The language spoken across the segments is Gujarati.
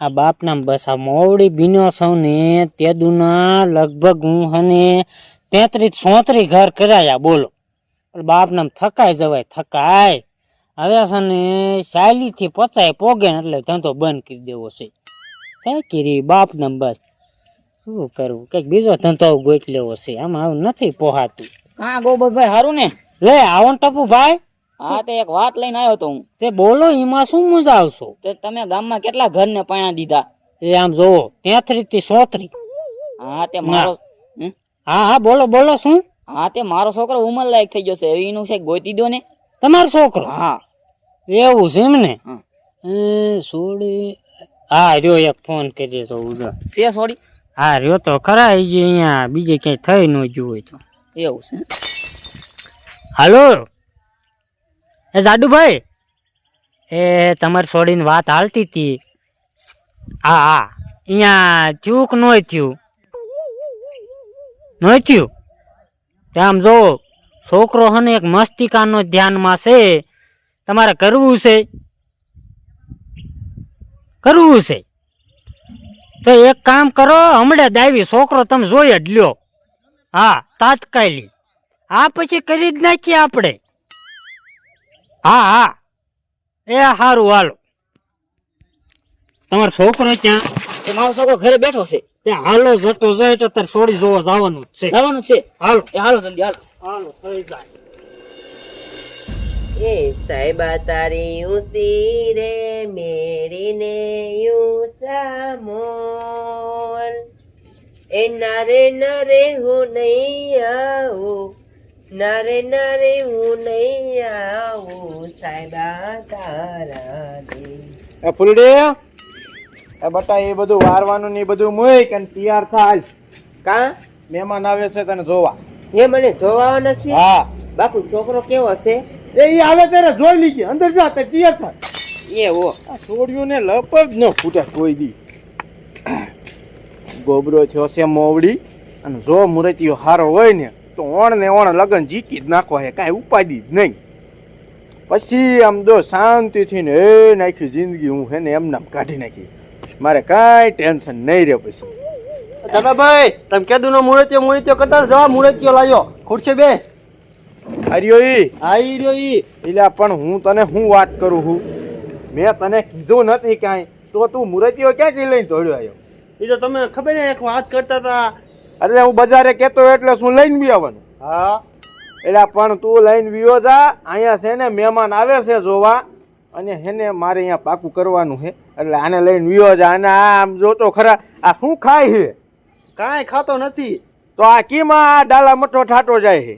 આ બાપના બસ આ મોવડી બીનો સૌ ને તેદુના લગભગ હું અને 33-34 ઘર કરાયા બોલો. બાપના થકાઈ જવાય થકાય. હવે છે ને શાયલીથી પચાય પોગે ને એટલે ધંધો બંધ કરી દેવો છે. કઈ કરી બાપના બસ શું કરવું, કઈક બીજો ધંધો ગોઠ લેવો છે. આમાં આવું નથી પોહાતું. હા ગોબરભાઈ હારું ને? લે આવો ને ટપુ ભાઈ. હા તે એક વાત લઈને આવ્યો તો હું. તે બોલો એમાં શું મજા આવશો? તે તમે ગામમાં કેટલા ઘરને પાણા દીધા? એ આમ જોવો 33-34. હા તે મારો હા હા બોલો બોલો શું? હા તે મારો છોકરો ઉંમર લાયક થઈ ગયો છે, એનું છે ગોતી દો ને. તમારો છોકરો? હા એવું છે એમ ને? સોડી હા રહ્યો એક ફોન કરી તો ઉધર છે સોડી. હા રહ્યો તો ખરા એ જે અહીંયા બીજે ક્યાંય થઈ ન ગયું હોય તો. એવું છે. હાલો એ જાડુભાઈ, એ તમારી છોડીની વાત હાલતી હતી. હા હા અહીંયા ચૂક ન થયું આમ જો છોકરો હને એક મસ્તિકાનો ધ્યાનમાં છે, તમારે કરવું છે તો એક કામ કરો, હમણાં દાવી છોકરો તમે જોઈ જ લ્યો. હા તાત્કાલિક. હા પછી કરી જ નાખીએ આપણે. હા હા એ સારું હાલો. તમારો છોકરો ક્યાં? એ મારો છોકરો ઘરે બેઠો છે. ત્યાં હાલો જતો જાય તો તારે છોડી જોવા જવાનું છે. જવાનું છે? હાલો એ હાલો જલ્દી હાલો. હાલો થઈ જાય. એ સાહેબા તારી ઊંસી રે મેરીને યુસામોલ એ નારે નરે હું નહીં આવું, નારે નરે હું નહીં આવું સાહેબા તારા દે. એ ફૂલડી એ બટા એ બધું વારવાનું ને બધું મૂક અને તૈયાર થાય. કા મહેમાન આવે છે તને જોવા. એ મને જોવા નથી? હા બાપુ છોકરો કેવો છે? એ આવે ત્યારે જોઈ લીજે, અંદર જા તે તૈયાર થાય. એવો આ છોડ્યું ને લપ જ ન ફૂટે કોઈ દી. ગોબરો થયો છે મોવડી, અને જો મુરતીયો હારો હોય ને તો ઓણ ને ઓણ લગન જીકી જ નાખો હે, કાંઈ ઉપાડી જ નહીં. પછી આમ જો શાંતિથી ને એ નાખી જિંદગી હું હે ને એમનામ કાઢી નાખી. મારે કાંઈ ટેન્શન નહીં રહે. પછી દાદાભાઈ તમે કેદું નો મુરત્યો કરતા જવા મુરત્યો લાયો ખુરશી બે આર્યો ઈ આઈ રહ્યો ઈ એટલે પણ હું તને શું વાત કરું છું, મેં તને કીધું નથી કાંઈ તો તું મુરતીઓ ક્યાંથી લઈને દોડ્યો આવ્યો? એ તો તમે ખબર ને એક વાત કરતા હતા. એટલે હું બજારે કહેતો એટલે શું લઈને બી આવવાનું? હા એટલે પણ તું લઈને વિયો જા. અહીંયા છે ને મહેમાન આવે છે જોવા, અને હેને મારે અહીંયા પાકું કરવાનું છે, એટલે આને લઈને વિયો જા. અને આમ જોતો ખરા આ શું ખાય છે? કાંઈ ખાતો નથી. તો આ કીમાં આ ડાલા મઠો ઠાટો જાય છે?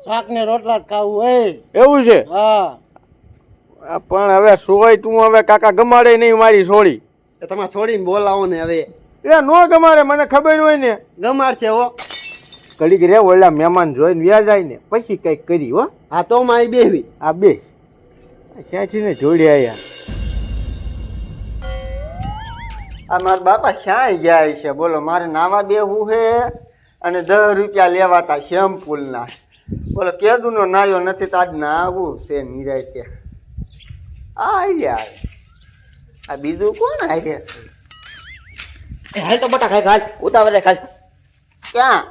શાક ને રોટલા જ ખાવું હોય. એવું છે? હા પણ હવે સોય તું હવે કાકા ગમાડે નહીં મારી છોડી. તમારે છોડીને બોલાવો ને હવે. એ નો ગમાડે, મને ખબર હોય ને. ગમાડ છે હો. ઘડીક રે ઓલા મહેમાન જોઈને વ્યા જાય ને પછી કઈક કરી હો. હા તો મારી બેહવી. આ બેસ ક્યાંથી ને જોડે આયા. આ મારા બાપા ક્યાંય ગયા છે બોલો? મારે નાવા બેહવું છે અને 10 રૂપિયા લેવાતા શેમ્પૂલ ના. બોલો કેદું નો નાયો નથી તો આજ નાવું છે નિરાય. યાર આ બીજું કોણ આવ્યા છે? એ હાલ તો બટા ખાઈ ખાલ ઉતાવળે ખાલ. ક્યાં?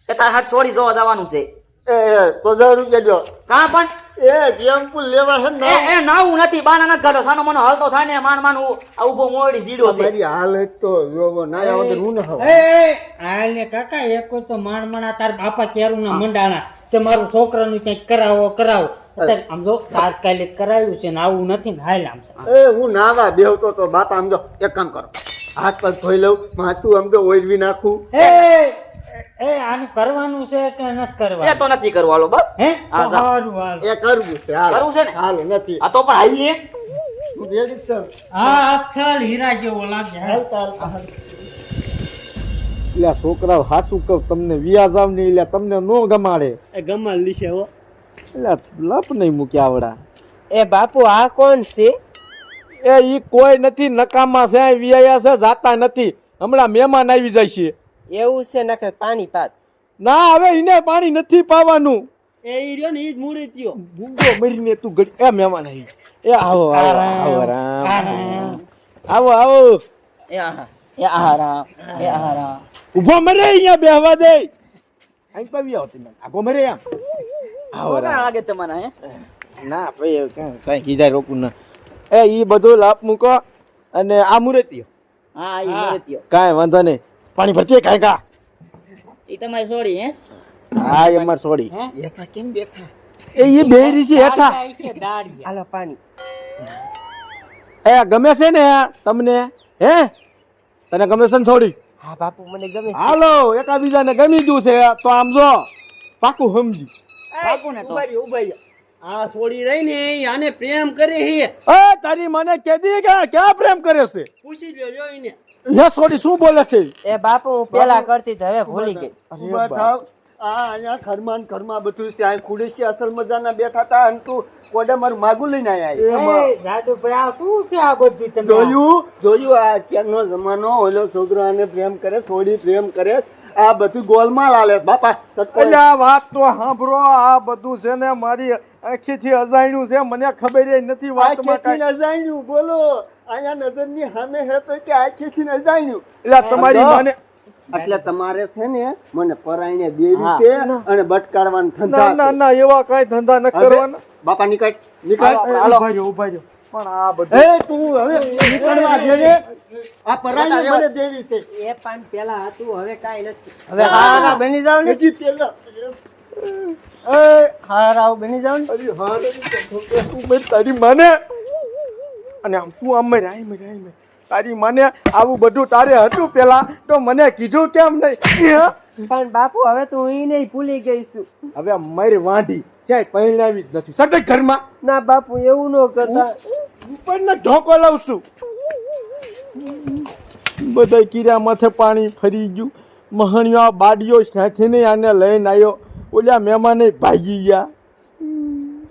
એ તાર હાથ છોડી જોવા જવાનું છે. એ તો 10 રૂપિયા દો. કા પણ એ શેમ્પૂ લેવા છે ને. એ નાવું નથી, બાના નથી કાઢો. સાનો મનો હલતો થાય ને માન માન આ ઉભો મોડી જીડો છે. મારી હાલત તો જોવો નાયા વગર હું ન ખાવ. હાલે કાકા એક તો માણમણા તાર બાપા કેરું ના મંડાણા કે મારું છોકરાનું ક્યાંક કરાવો અત્યારે આમ જો તાત્કાલિક કરાવ્યું છે ને આવું નથી ને હાલ આમ એ હું નાવા બેહતો તો બાપા આમ જો એક કામ કરો, હાથ પગ ધોઈ લઉં, માથું આમ તો ઓઈરવી નાખું. એ આનું કરવાનું છે કે નથી એ કરવાનું? તો નથી કરવું. હાલો બસ. હે હા, જા. સારું હાલ. એ કરવું છે. હાલ. કરવું છે ને? હાલ નથી. આ તો પણ હાલ લે. હું રેડી જ છું. હા અચ્છા હીરા જેવો લાગે. હાલ તાલ. એટલે છોકરાઓ હાસું કહું તમને વ્યા જાવ ને એટલે તમને નો ગમાડે. એ ગમાલ લીશે હો. એટલે લપ નહીં મૂક્યા આવડા. એ બાપુ આ કોણ છે? એ ઈ કોઈ નથી, નકામા છે, વિયા છે, જાતા નથી. હમણાં મહેમાન આવી જાય છે. એવું છે નકર પાણી પાત. ના હવે એને પાણી નથી પાવાનું. એ ઈ રહ્યો ને ઈ જ મુરત્યો. ભૂંગો મરીને તું ઘડી એ મહેમાન આવી. એ આવો આવો આવો રામ. આવો આવો એ આહારા ઉભો મરે અહીંયા બેહવા દે અહીં પાવી આવો તમે આગો મરે આમ આવો રા. આગે તમારા હે ના ભાઈ કઈ કીધા રોકું ના એ ઈ બધું લાપ મૂકો અને આ મુરતીયો હા ઈ મરત્યો કાંઈ વાંધો નહીં પાણી ભરતી કાંઈ કા ઈ તમારી સોડી હે હા એ અમાર છોડી બેઠા કેમ બેઠા એ ઈ બેરી છે હેઠા દાડિયા હાલો પાણી એ ગમે છે ને તમને હે તને ગમે છે ને છોડી હા બાપુ મને ગમે છે. હાલો એકાબીજાને ગમી ગયું છે તો આમ જો પાકું સમજી પાકું ને તો આ છોડી રહી ને ઈ આને પ્રેમ કરે છે એ તારી મને કેદી કે ક્યાં પ્રેમ કરે છે પૂછી લ્યો એને હે છોડી શું બોલે છે એ બાપુ હું પેલા કરતી તો હવે ભૂલી ગઈ ઉભા થાવ આ અહીંયા ઘરમાં ને ઘરમાં બધું છે આ ખુડેશી અસલ મજાના બેઠા હતા અને તું કોડે મારું માગું લઈને આયા જાદુભાઈ આ શું છે આ બધું તમે જોયું આ અત્યારનો જમાનો ઓલો છોકરો આને પ્રેમ કરે છોડી પ્રેમ કરે આ બધું ગોલમાલ આલે બાપા એટલે આ વાત તો સાંભળો આ બધું છે ને મારી આખીથી અજાણ્યું છે મને ખબર ય નથી વાતમાં આખેથી અજાણ્યું બોલો અહીંયા નજરની સામે હે તો કે આખેથી અજાણ્યું એટલે તમારી મને એટલે તમારે છે ને મને પરાયણે દેવી છે અને બટકાડવાનું ના ધંધા ના છે. ના એવા કઈ ધંધા ન કરવાના બાપા નીકળ ઉભા રહ્યો પણ આ બધું એ તું હવે નીકળવા દે રે. આ પરાયણે મને દેવી છે એ પણ પેલા હતું હવે કાઈ નથી હવે હારા બની જાવ ને હજી પેલા એ હારા બની જાવ ને અરે હા તું મેં તારી માને અને આમ તું આમ મર આઈ મર તારી માને આવું બધું તારે હતું પેલા તો મને કીધું કેમ નહીં પણ બાપુ હવે તો હું ઈ નહીં ભૂલી ગઈ છું હવે મારી વાંઢી ક્યાંય પરિણાવી જ નથી સગત ઘરમાં ના બાપુ એવું ન કરતા ઉપરનો ઢોકો લાવ છું બધા કીરા માથે પાણી ફરી ગયું મહણિયો બાડીઓ સાથે નહીં આને લઈને આવ્યો ઓલા મહેમાને ભાગી ગયા